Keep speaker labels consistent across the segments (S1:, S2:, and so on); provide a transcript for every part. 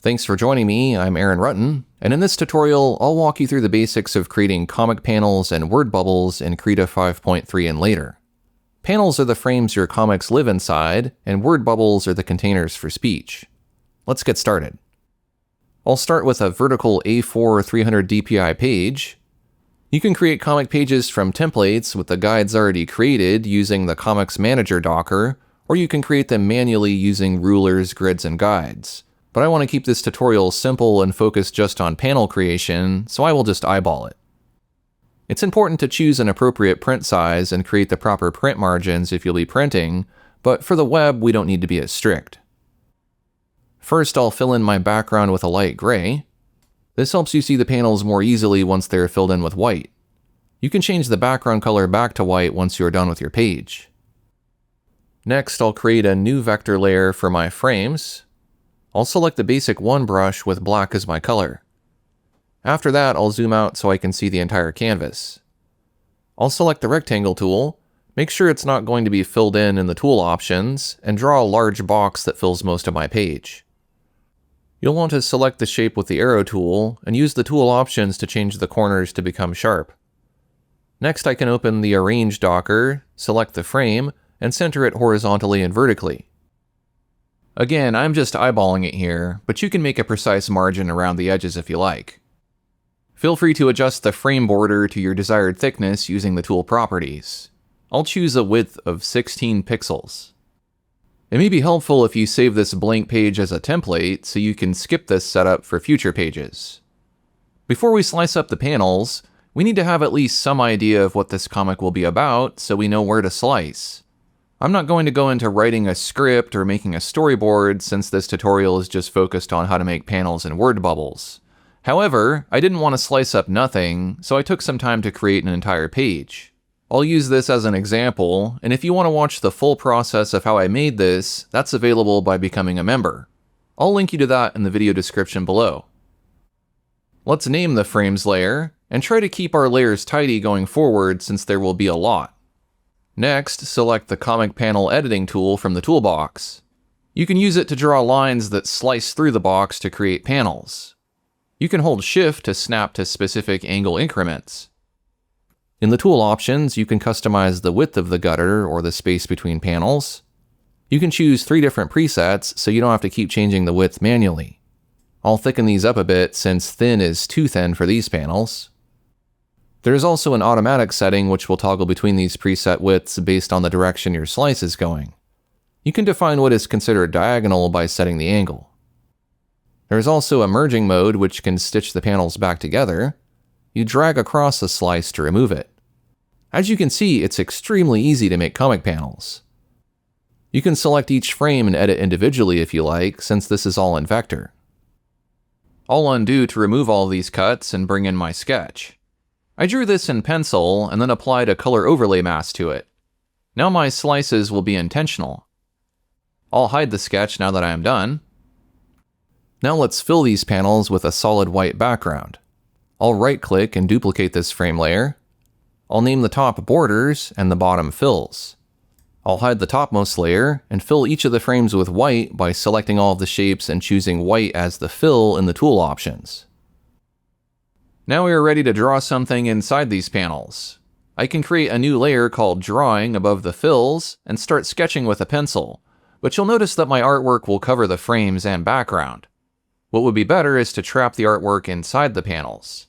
S1: Thanks for joining me, I'm Rutten, and in this tutorial, I'll walk you through the basics of creating comic panels and word bubbles in Krita 5.3 and later. Panels are the frames your comics live inside, and word bubbles are the containers for speech. Let's get started. I'll start with a vertical A4 300 dpi page. You can create comic pages from templates with the guides already created using the Comics Manager Docker, or you can create them manually using rulers, grids, and guides. But I want to keep this tutorial simple and focus just on panel creation, so I will just eyeball it. It's important to choose an appropriate print size and create the proper print margins if you'll be printing, but for the web, we don't need to be as strict. First, I'll fill in my background with a light gray. This helps you see the panels more easily once they're filled in with white. You can change the background color back to white once you're done with your page. Next, I'll create a new vector layer for my frames. I'll select the basic 1 brush with black as my color. After that, I'll zoom out so I can see the entire canvas. I'll select the rectangle tool, make sure it's not going to be filled in the tool options, and draw a large box that fills most of my page. You'll want to select the shape with the arrow tool and use the tool options to change the corners to become sharp. Next, I can open the Arrange Docker, select the frame, and center it horizontally and vertically. Again, I'm just eyeballing it here, but you can make a precise margin around the edges if you like. Feel free to adjust the frame border to your desired thickness using the tool properties. I'll choose a width of 16 pixels. It may be helpful if you save this blank page as a template so you can skip this setup for future pages. Before we slice up the panels, we need to have at least some idea of what this comic will be about so we know where to slice. I'm not going to go into writing a script or making a storyboard since this tutorial is just focused on how to make panels and word bubbles. However, I didn't want to slice up nothing, so I took some time to create an entire page. I'll use this as an example, and if you want to watch the full process of how I made this, that's available by becoming a member. I'll link you to that in the video description below. Let's name the frames layer, and try to keep our layers tidy going forward since there will be a lot. Next, select the Comic Panel Editing tool from the toolbox. You can use it to draw lines that slice through the box to create panels. You can hold Shift to snap to specific angle increments. In the tool options, you can customize the width of the gutter or the space between panels. You can choose 3 different presets so you don't have to keep changing the width manually. I'll thicken these up a bit since thin is too thin for these panels. There is also an automatic setting which will toggle between these preset widths based on the direction your slice is going. You can define what is considered diagonal by setting the angle. There is also a merging mode which can stitch the panels back together. You drag across the slice to remove it. As you can see, it's extremely easy to make comic panels. You can select each frame and edit individually if you like, since this is all in vector. I'll undo to remove all these cuts and bring in my sketch. I drew this in pencil and then applied a color overlay mask to it. Now my slices will be intentional. I'll hide the sketch now that I am done. Now let's fill these panels with a solid white background. I'll right-click and duplicate this frame layer. I'll name the top Borders and the bottom Fills. I'll hide the topmost layer and fill each of the frames with white by selecting all of the shapes and choosing white as the fill in the tool options. Now we are ready to draw something inside these panels. I can create a new layer called Drawing above the fills and start sketching with a pencil, but you'll notice that my artwork will cover the frames and background. What would be better is to trap the artwork inside the panels.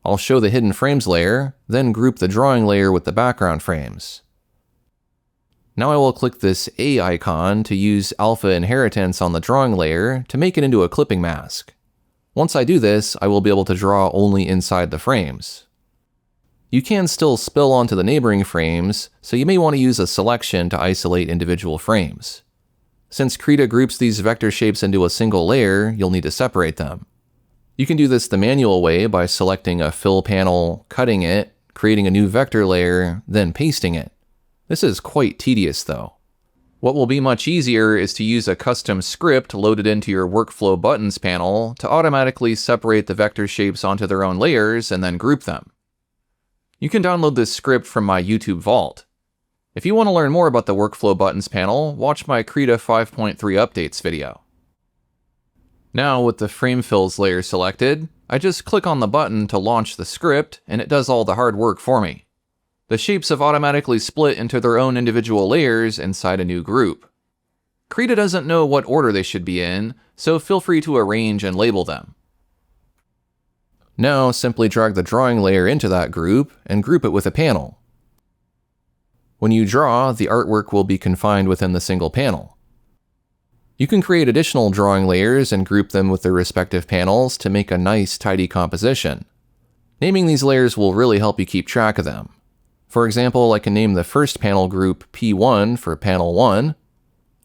S1: I'll show the Hidden Frames layer, then group the Drawing layer with the background frames. Now I will click this A icon to use alpha inheritance on the Drawing layer to make it into a clipping mask. Once I do this, I will be able to draw only inside the frames. You can still spill onto the neighboring frames, so you may want to use a selection to isolate individual frames. Since Krita groups these vector shapes into a single layer, you'll need to separate them. You can do this the manual way by selecting a fill panel, cutting it, creating a new vector layer, then pasting it. This is quite tedious though. What will be much easier is to use a custom script loaded into your Workflow Buttons panel to automatically separate the vector shapes onto their own layers and then group them. You can download this script from my YouTube vault. If you want to learn more about the Workflow Buttons panel, watch my Krita 5.3 updates video. Now with the frame fills layer selected, I just click on the button to launch the script and it does all the hard work for me. The shapes have automatically split into their own individual layers inside a new group. Krita doesn't know what order they should be in, so feel free to arrange and label them. Now simply drag the drawing layer into that group and group it with a panel. When you draw, the artwork will be confined within the single panel. You can create additional drawing layers and group them with their respective panels to make a nice, tidy composition. Naming these layers will really help you keep track of them. For example, I can name the first panel group P1 for panel 1.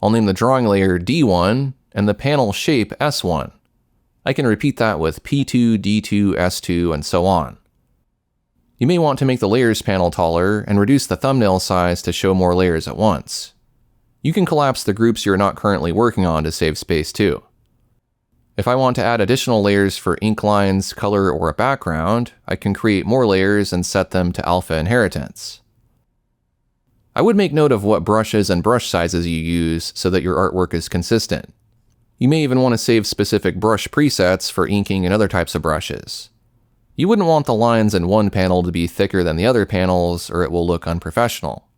S1: I'll name the drawing layer D1 and the panel shape S1. I can repeat that with P2, D2, S2, and so on. You may want to make the layers panel taller and reduce the thumbnail size to show more layers at once. You can collapse the groups you're not currently working on to save space too. If I want to add additional layers for ink lines, color, or a background, I can create more layers and set them to alpha inheritance. I would make note of what brushes and brush sizes you use so that your artwork is consistent. You may even want to save specific brush presets for inking and other types of brushes. You wouldn't want the lines in one panel to be thicker than the other panels, or it will look unprofessional.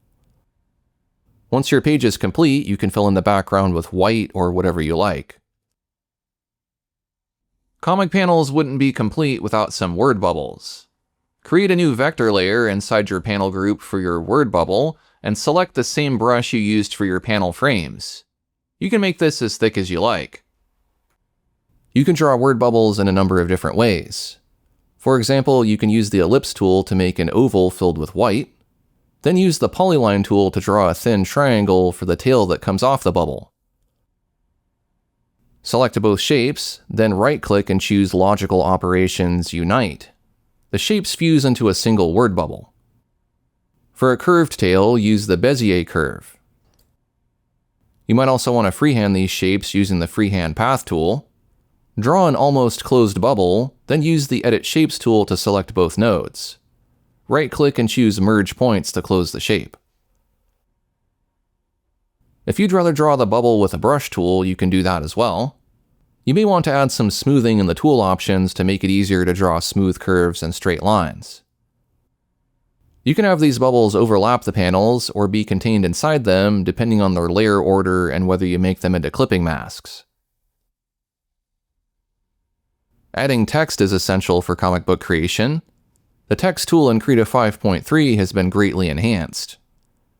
S1: Once your page is complete, you can fill in the background with white or whatever you like. Comic panels wouldn't be complete without some word bubbles. Create a new vector layer inside your panel group for your word bubble, and select the same brush you used for your panel frames. You can make this as thick as you like. You can draw word bubbles in a number of different ways. For example, you can use the ellipse tool to make an oval filled with white, then use the polyline tool to draw a thin triangle for the tail that comes off the bubble. Select both shapes, then right-click and choose Logical Operations Unite. The shapes fuse into a single word bubble. For a curved tail, use the Bezier curve. You might also want to freehand these shapes using the Freehand Path tool. Draw an almost closed bubble, then use the Edit Shapes tool to select both nodes. Right-click and choose Merge Points to close the shape. If you'd rather draw the bubble with a brush tool, you can do that as well. You may want to add some smoothing in the tool options to make it easier to draw smooth curves and straight lines. You can have these bubbles overlap the panels or be contained inside them depending on their layer order and whether you make them into clipping masks. Adding text is essential for comic book creation. The text tool in Krita 5.3 has been greatly enhanced.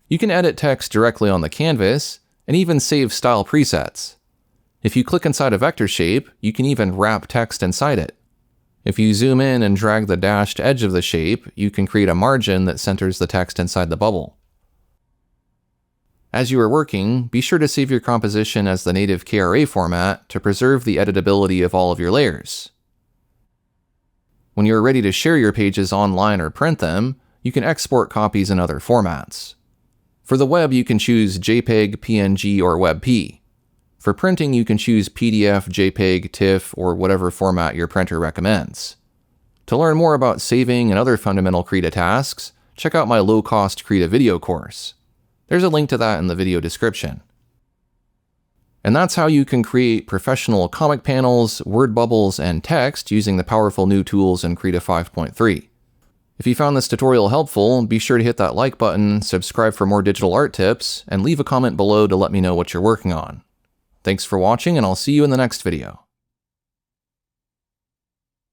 S1: You can edit text directly on the canvas and even save style presets. If you click inside a vector shape, you can even wrap text inside it. If you zoom in and drag the dashed edge of the shape, you can create a margin that centers the text inside the bubble. As you are working, be sure to save your composition as the native KRA format to preserve the editability of all of your layers. When you're ready to share your pages online or print them, you can export copies in other formats. For the web, you can choose JPEG, PNG, or WebP. For printing, you can choose PDF, JPEG, TIFF, or whatever format your printer recommends. To learn more about saving and other fundamental Krita tasks, check out my low-cost Krita video course. There's a link to that in the video description. And that's how you can create professional comic panels, word bubbles, and text using the powerful new tools in Krita 5.3. If you found this tutorial helpful, be sure to hit that like button, subscribe for more digital art tips, and leave a comment below to let me know what you're working on. Thanks for watching, and I'll see you in the next video.